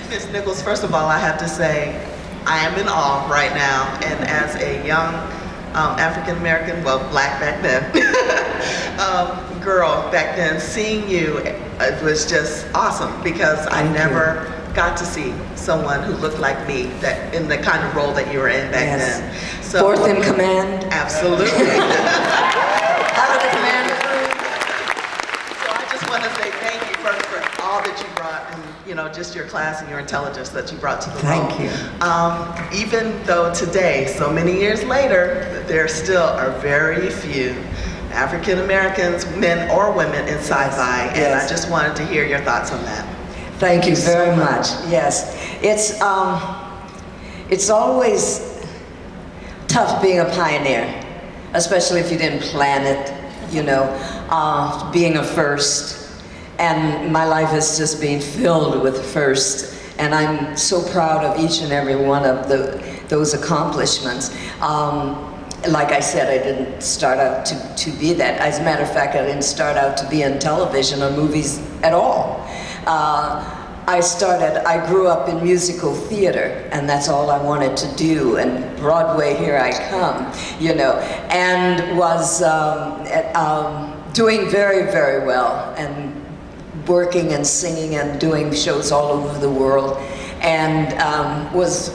Ms. Nichols, first of all, I have to say, I am in awe right now, and as a young African-American, well, black back then, girl back then, seeing you, it was just awesome, because I never got to see someone who looked like me that in the kind of role that you were in back then. So, fourth in command. Absolutely. Out of the command room. So I just want to say thank you for all that you brought, and you know, just your class and your intelligence that you brought to the role. Thank you. Even though today, so many years later, there still are very few African Americans, men or women, in sci-fi, and I just wanted to hear your thoughts on that. Thank you very much. Yes, it's always tough being a pioneer, especially if you didn't plan it. You know, being a first. And my life has just been filled with first, and I'm so proud of each and every one of those accomplishments. Like I said, I didn't start out to be that. As a matter of fact, I didn't start out to be in television or movies at all. I grew up in musical theater, and that's all I wanted to do, and Broadway, here I come, you know, and was doing very, very well, and working and singing and doing shows all over the world, and was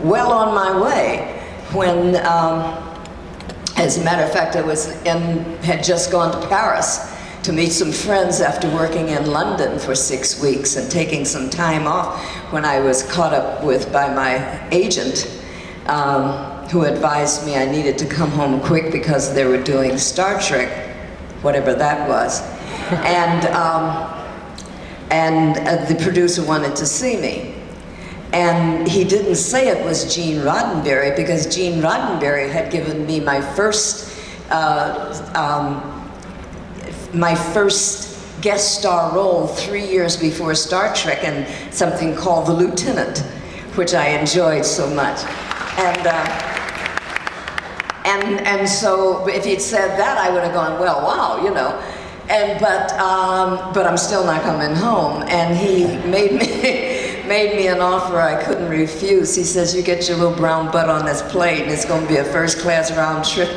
well on my way when, as a matter of fact, had just gone to Paris to meet some friends after working in London for 6 weeks and taking some time off, when I was caught up with by my agent, who advised me I needed to come home quick because they were doing Star Trek, whatever that was. And the producer wanted to see me. And he didn't say it was Gene Roddenberry, because Gene Roddenberry had given me my first guest star role 3 years before Star Trek in something called The Lieutenant, which I enjoyed so much. And so if he'd said that, I would have gone, well, wow, you know. But I'm still not coming home. And he made me an offer I couldn't refuse. He says, you get your little brown butt on this plane, it's going to be a first-class round trip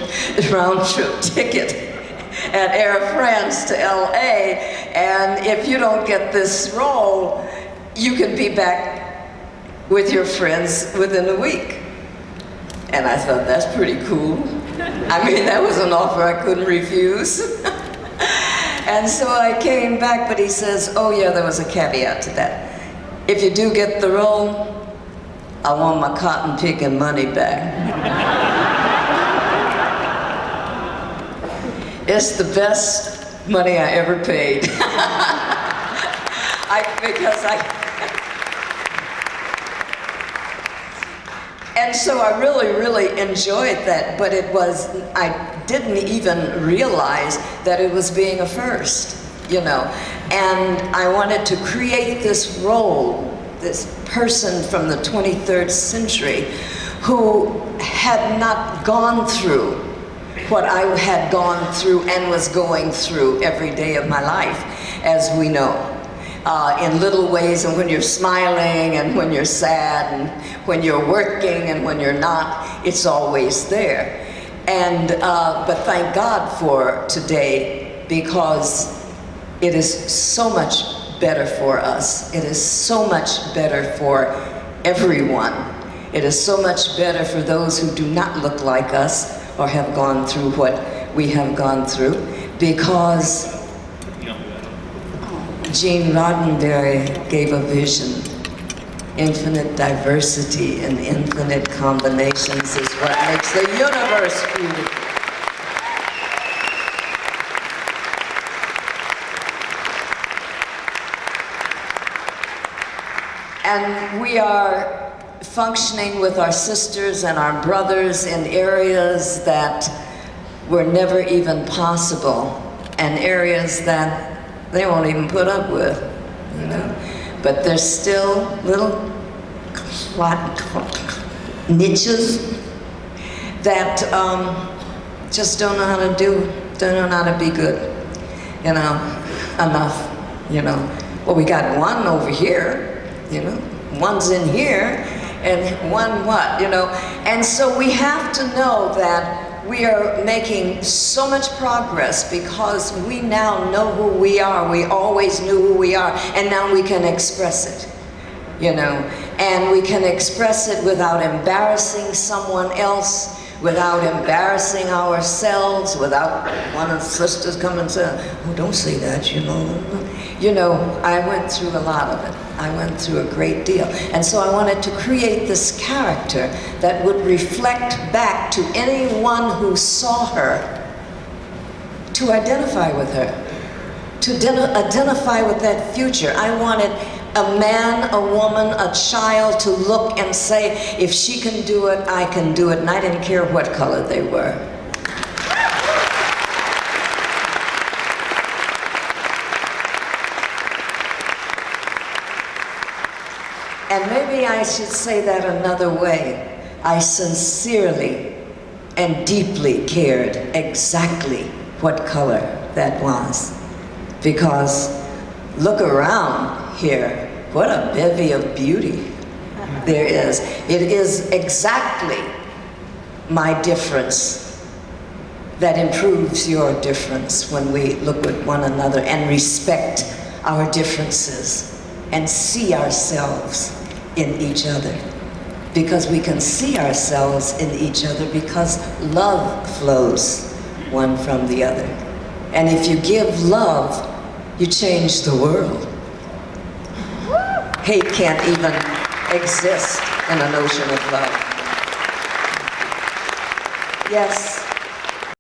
ticket at Air France to LA, and if you don't get this role, you can be back with your friends within a week. And I thought, that's pretty cool. I mean, that was an offer I couldn't refuse. And so I came back, but he says, oh yeah, there was a caveat to that. If you do get the role, I want my cotton picking money back. It's the best money I ever paid. And so I really, really enjoyed that, but I didn't even realize that it was being a first, you know. And I wanted to create this role, this person from the 23rd century who had not gone through what I had gone through and was going through every day of my life, as we know. In little ways, and when you're smiling, and when you're sad, and when you're working, and when you're not, it's always there. And, but thank God for today, because it is so much better for us. It is so much better for everyone. It is so much better for those who do not look like us or have gone through what we have gone through, because Gene Roddenberry gave a vision. Infinite diversity and infinite combinations is what makes the universe beautiful. And we are functioning with our sisters and our brothers in areas that were never even possible, and areas that they won't even put up with, you know. But there's still little niches that just don't know how to do, don't know how to be good, you know, enough. you know. Well, we got one over here, you know, one's in here, and one what, you know. And so we have to know that we are making so much progress because we now know who we are. We always knew who we are, and now we can express it, you know. And we can express it without embarrassing someone else, without embarrassing ourselves, without one of the sisters coming and saying, oh, don't say that, you know. You know, I went through a lot of it. I went through a great deal. And so I wanted to create this character that would reflect back to anyone who saw her, to identify with her, to identify with that future. I wanted a man, a woman, a child to look and say, if she can do it, I can do it. And I didn't care what color they were. And maybe I should say that another way. I sincerely and deeply cared exactly what color that was. Because look around here, what a bevy of beauty there is. It is exactly my difference that improves your difference when we look at one another and respect our differences and see ourselves in each other. Because we can see ourselves in each other because love flows one from the other. And if you give love, you change the world. Hate can't even exist in an ocean of love. Yes.